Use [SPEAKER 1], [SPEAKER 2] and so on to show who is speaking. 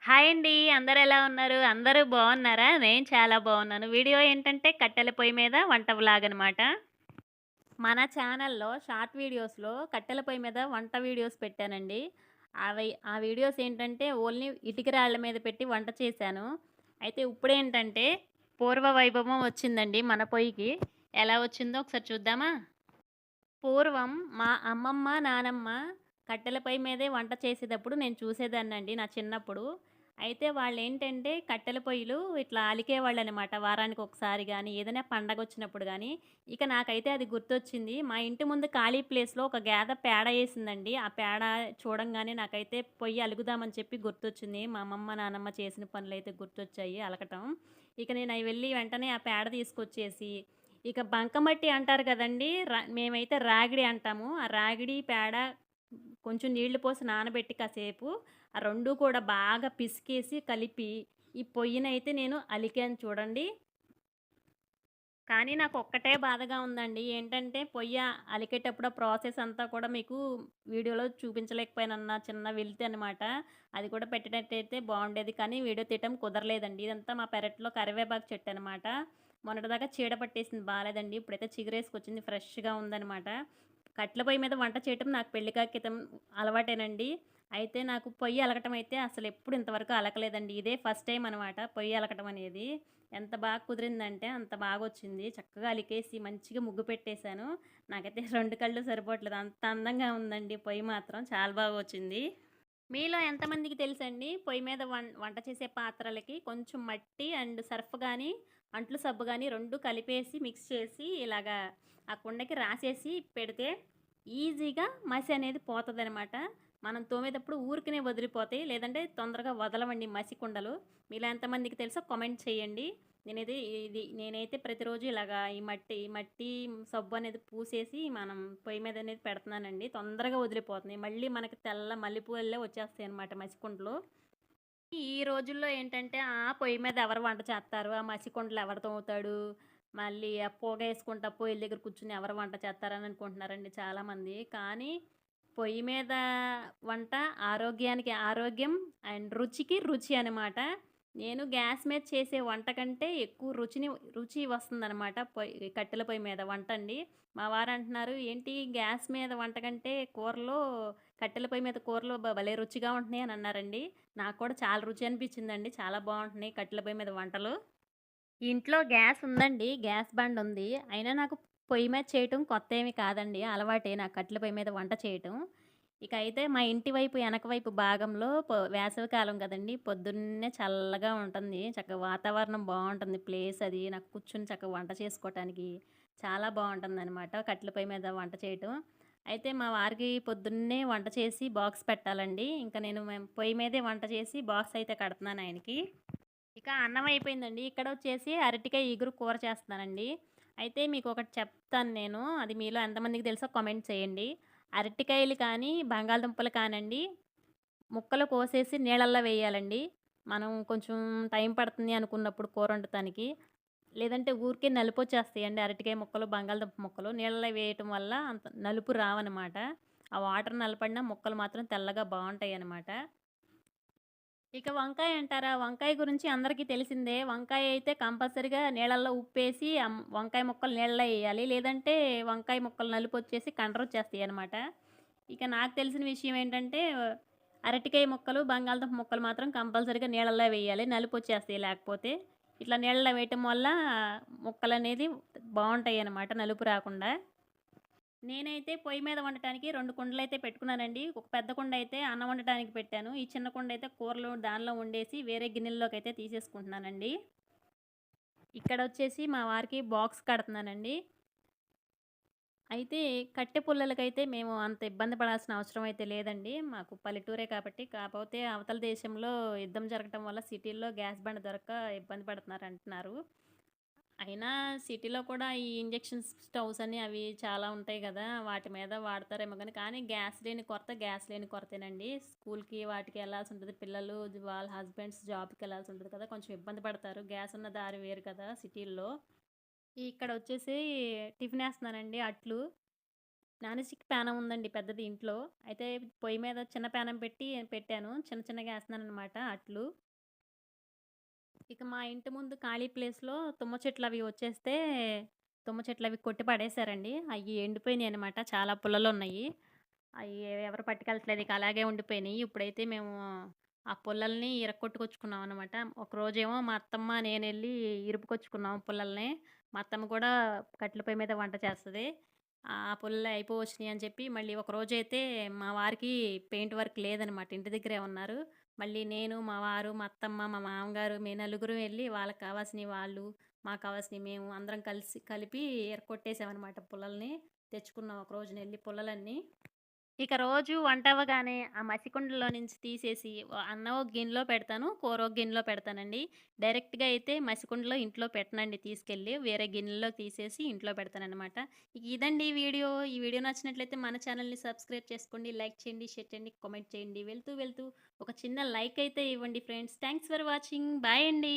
[SPEAKER 1] Hi అండి. అందరూ ఎలా ఉన్నారు? అందరూ బావున్నారా? నేను చాలా బావున్నాను. వీడియో ఏంటంటే కట్టెల పొయ్యి మీద వంట వ్లాగ్ అనమాట. మన ఛానల్‌లో షార్ట్ వీడియోస్‌లో కట్టెల పొయ్యి మీద వంట వీడియోస్ పెట్టానండి. ఆ వీడియోస్ ఏంటంటే ఓన్లీ ఇటిక రాళ్ళ మీద పెట్టి వంట చేశాను. అయితే ఇప్పుడేంటంటే పూర్వ వైభవం వచ్చిందండి మన పొయ్యికి. ఎలా వచ్చిందో ఒకసారి చూద్దామా? పూర్వం మా అమ్మమ్మ, నానమ్మ కట్టెల పొయ్యి మీదే వంట చేసేటప్పుడు నేను చూసేదాన్నండి నా చిన్నప్పుడు. అయితే వాళ్ళేంటంటే కట్టెల పొయ్యిలు ఇట్లా అలికేవాళ్ళనమాట. వారానికి ఒకసారి గానీ, ఏదైనా పండగొచ్చినప్పుడు గానీ. ఇక నాకైతే అది గుర్తొచ్చింది. మా ఇంటి ముందు ఖాళీ ప్లేస్‌లో ఒక గేదె పేడ ఏసిందండి. ఆ పేడ చూడంగానే నాకైతే పొయ్యి అలుకుదామని చెప్పి గుర్తొచ్చింది. మా అమ్మమ్మ, నానమ్మ చేసిన పనులైతే గుర్తొచ్చాయి అలకటం. ఇక నేను వెళ్లి వెంటనే ఆ పేడ తీసుకొచ్చేసి ఇక బంకమట్టి అంటారు కదండీ! మేమైతే రాగిడి అంటాము. ఆ రాగిడి, పేడ కొంచెం నీళ్లు పోసి నానబెట్టి కాసేపు ఆ 2 కూడా బాగా పిసికేసి, కలిపి ఈ పొయ్యినైతే నేను అలికాను చూడండి. కానీ నాకొక్కటే బాధగా ఉందండి. ఏంటంటే పొయ్య అలికేటప్పుడు ఆ ప్రాసెస్ అంతా కూడా మీకు వీడియోలో చూపించలేకపోయానన్న చిన్న వెలితి అనమాట. అది కూడా పెట్టినట్టయితే బావుండేది. కానీ వీడియో తీయటం కుదరలేదండి. ఇదంతా మా పెరట్లో కరివేపాకు చెట్టనమాట. మొన్నటిదాకా చీడ పట్టేసింది బాలేదండి. ఇప్పుడైతే చిగురేసుకొచ్చింది ఫ్రెష్‌గా ఉందనమాట. కట్టెల పొయ్యి మీద వంట చేయటం నాకు పెళ్లి క్రితం అలవాటేనండి. అయితే నాకు పొయ్యి అలకటం అయితే అసలెప్పుడు ఇంతవరకు అలకలేదండి. ఇదే ఫస్ట్ టైమ్ అనమాట పొయ్యి అలకటం అనేది. ఎంత బాగా కుదిరిందంటే అంత బాగొచ్చింది. చక్కగా అలికేసి మంచిగా ముగ్గు పెట్టేశాను. నాకైతే 2 కళ్ళు సరిపోవట్లేదు. అంత అందంగా ఉందండి పొయ్యి మాత్రం. చాలా బాగొచ్చింది. మీలో ఎంతమందికి తెలుసండి పొయ్యి మీద వంట చేసే పాత్రలకి కొంచెం మట్టి అండ్ సర్ఫ్ గానీ, అంట్లు సబ్బు గానీ 2 కలిపేసి మిక్స్ చేసి ఇలాగా ఆ కుండకి రాసేసి పెడితే ఈజీగా మసి అనేది పోతదనమాట. మనం తోమేటప్పుడు ఊరికనే వదిలిపోతాయి. లేదంటే తొందరగా వదలవండి మసి కుండలు. మీలో ఎంతమందికి తెలుసో కామెంట్ చేయండి. నేనైతే ప్రతిరోజు ఇలాగా ఈ మట్టి సబ్బు అనేది పూసేసి మనం పొయ్యి మీద అనేది పెడుతున్నానండి. తొందరగా వదిలిపోతున్నాయి. మళ్ళీ మనకి తెల్ల మల్లెపూలే వచ్చేస్తాయన్నమాట మసికుండలు. ఈ రోజుల్లో ఏంటంటే పొయ్యి మీద ఎవరు వంట చేస్తారు? ఆ మసికుండలు ఎవరు తోముతాడు? మళ్ళీ ఆ పొగేసుకుంటా పొయ్యిల దగ్గర కూర్చొని ఎవరు వంట చేస్తారని అనుకుంటున్నారండి చాలామంది. కానీ పొయ్యి మీద వంట ఆరోగ్యానికి ఆరోగ్యం అండ్ రుచికి రుచి అనమాట. నేను గ్యాస్ మీద చేసే వంట కంటే ఎక్కువ రుచి వస్తుందనమాట కట్టెల పొయ్యి మీద వంటండి. మా వారంటున్నారు, "ఏంటి గ్యాస్ మీద వంట కంటే కట్టెల పొయ్యి మీద కూరలు భలే రుచిగా ఉంటున్నాయి" అని అన్నారండి. నాకు కూడా చాలా రుచి అనిపించిందండి. చాలా బావుంటున్నాయి కట్టెల పొయ్యి మీద వంటలు. ఇంట్లో గ్యాస్ ఉందండి. గ్యాస్ బండుంది. అయినా నాకు పొయ్యి మీద చేయటం కొత్తేమి కాదండి. అలవాటే నాకు కట్టెల పొయ్యి మీద వంట చేయటం. ఇక అయితే మా ఇంటి వైపు ఎనక వైపు భాగంలో వేసవికాలం కదండీ! పొద్దున్నే చల్లగా ఉంటుంది. చక్కగా వాతావరణం బావుంటుంది. ప్లేస్ అది నాకు కూర్చొని చక్కగా వంట చేసుకోవటానికి చాలా బావుంటుందనమాట. కట్టెల పొయ్యి మీద వంట చేయటం. అయితే మా వారికి పొద్దున్నే వంట చేసి బాక్స్ పెట్టాలండి. ఇంక మేము పొయ్యి మీదే వంట చేసి బాక్స్ అయితే కడతన్నాను ఆయనకి. ఇక అన్నం అయిపోయిందండి. ఇక్కడొచ్చేసి అరటికాయ ఇగురు కూర చేస్తున్నానండి. అయితే మీకొకటి చెప్తాను నేను. అది మీలో ఎంతమందికి తెలుసో కామెంట్ చేయండి. అరటికాయలు కానీ, బంగాళదుంపలు కానండి, ముక్కలు కోసేసి నీళ్ళల్లో వేయాలండి. మనం కొంచెం టైం పడుతుంది అనుకున్నప్పుడు కూర వండటానికి. లేదంటే ఊరికే నలుపొచ్చేస్తాయండి అరటికాయ ముక్కలు, బంగాళదుంప ముక్కలు. నీళ్ళలో వేయటం వల్ల అంత నలుపు రావనమాట. ఆ వాటర్ నలపడినా ముక్కలు మాత్రం తెల్లగా బావుంటాయనమాట. ఇక వంకాయ అంటారా? వంకాయ గురించి అందరికీ తెలిసిందే. వంకాయ అయితే కంపల్సరీగా నీళ్ళల్లో ఉప్పేసి వంకాయ ముక్కలు నీళ్ళలో ఎయ్యాలి. లేదంటే వంకాయ ముక్కలు నలుపొచ్చేసి కండ్రొచ్చేస్తాయనమాట. ఇక నాకు తెలిసిన విషయం ఏంటంటే, అరటికాయ ముక్కలు, బంగాళదుంప ముక్కలు మాత్రం కంపల్సరీగా నీళ్ళల్లో వేయాలి. నలుపొచ్చేస్తాయి లేకపోతే. ఇట్లా నీళ్ళలో వేయటం వల్ల ముక్కలనేది బావుంటాయనమాట నలుపు రాకుండా. నేనైతే పొయ్యి మీద వండటానికి 2 కుండలైతే పెట్టుకున్నానండి. ఒక పెద్ద కుండయితే అన్నం వండటానికి పెట్టాను. ఈ చిన్న కుండయితే కూరలు దానిలో వండేసి వేరే గిన్నెల్లోకైతే తీసేసుకుంటున్నానండి. ఇక్కడొచ్చేసి మా వారికి బాక్స్ కడతన్నానండి. అయితే కట్టె పుల్లలకైతే మేము అంత ఇబ్బంది పడాల్సిన అవసరం అయితే లేదండి. మాకు పల్లెటూరే కాబట్టి. కాపోతే అవతల దేశంలో యుద్ధం జరగటం వల్ల సిటీల్లో గ్యాస్ బండ దొరక్క ఇబ్బంది పడుతున్నారంటున్నారు. అయినా సిటీలో కూడా ఈ ఇంజెక్షన్ స్టవ్స్ అని అవి చాలా ఉంటాయి గదా! వాటి మీద వాడతారేమో గానీ, కానీ గ్యాస్ లేని కొరతేనండి. స్కూల్‌కి వాటికి ఎళ్ళాల్సుంటది. పిల్లలు వాళ్ళ హస్బెండ్స్ జాబ్‌కెళ్ళాల్సుంటది కదా! కొంచెం ఇబ్బంది పడతారు. గ్యాస్ ఉన్న దారి వేరు కదా సిటీల్లో. ఇక్కడొచ్చేసి టిఫినేస్తన్నానండి అట్లు. నాన్ స్టిక్ ప్యానం ఉందండి పెద్దది ఇంట్లో. అయితే పొయ్యి మీద చిన్న ప్యానం పెట్టి పెట్టాను. చిన్న చిన్నగా ఏస్తన్నాననమాట అట్లు. ఇక మా ఇంటి ముందు ఖాళీ ప్లేస్‌లో తుమ్మ చెట్లవి వచ్చేస్తే, తుమ్మ చెట్లవి కొట్టి పడేశారండి. అయ్యి ఎండిపోయినియనమాట. చాలా పుల్లలున్నయి. అయ్యి ఎవరు పట్టుకెళ్ళట్లేదు. ఇక అలాగే ఉండిపోయినియి. ఇప్పుడైతే మేము ఆ పుల్లల్ని ఇరక్కొట్టుకొచ్చుకున్నామనమాట. ఒకరోజేమో మా అత్తమ్మ, నేనెళ్ళి ఇరుపుకొచ్చుకున్నాం పుల్లల్ని. మా అత్తమ్మ కూడా కట్టెల పొయ్యి మీద వంట చేస్తది. ఆ పుల్లలు అయిపోవచ్చినియి అని చెప్పి, మళ్ళీ ఒకరోజైతే మా వారికి పెయింట్ వర్క్ లేదనమాట. ఇంటి దగ్గరే ఉన్నారు. మళ్ళీ నేను, మా వారు, మా అత్తమ్మ, మా మామగారు మేము నలుగురం ఎళ్లి వాళ్ళకి కావాల్సినయి వాళ్ళు, మాకు కావాల్సినయి మేము అందరం కలిపి ఇరక్కొట్టేసామనమాట పుల్లల్ని. తెచ్చుకున్నాం ఒక రోజునెళ్లి పుల్లలన్నీ. ఇక రోజు వంటవ్వగానే ఆ మసికుండలో నుంచి తీసేసి అన్నం ఒక గిన్నెలో పెడతాను. కూర ఒక గిన్నెలో పెడతానండి. డైరెక్ట్‌గా అయితే మసికుండలో ఇంట్లో పెట్టనండి తీసుకెళ్ళి. వేరే గిన్నెలో తీసేసి ఇంట్లో పెడతాననమాట. ఇక ఇదండి ఈ వీడియో. ఈ వీడియో నచ్చినట్లయితే మన ఛానెల్‌ని సబ్స్క్రైబ్ చేసుకోండి. లైక్ చేయండి, షేర్ చేయండి, కామెంట్ చేయండి. వెళ్తూ వెళ్తూ ఒక చిన్న లైక్ అయితే ఇవ్వండి friends. Thanks for watching. Bye అండి.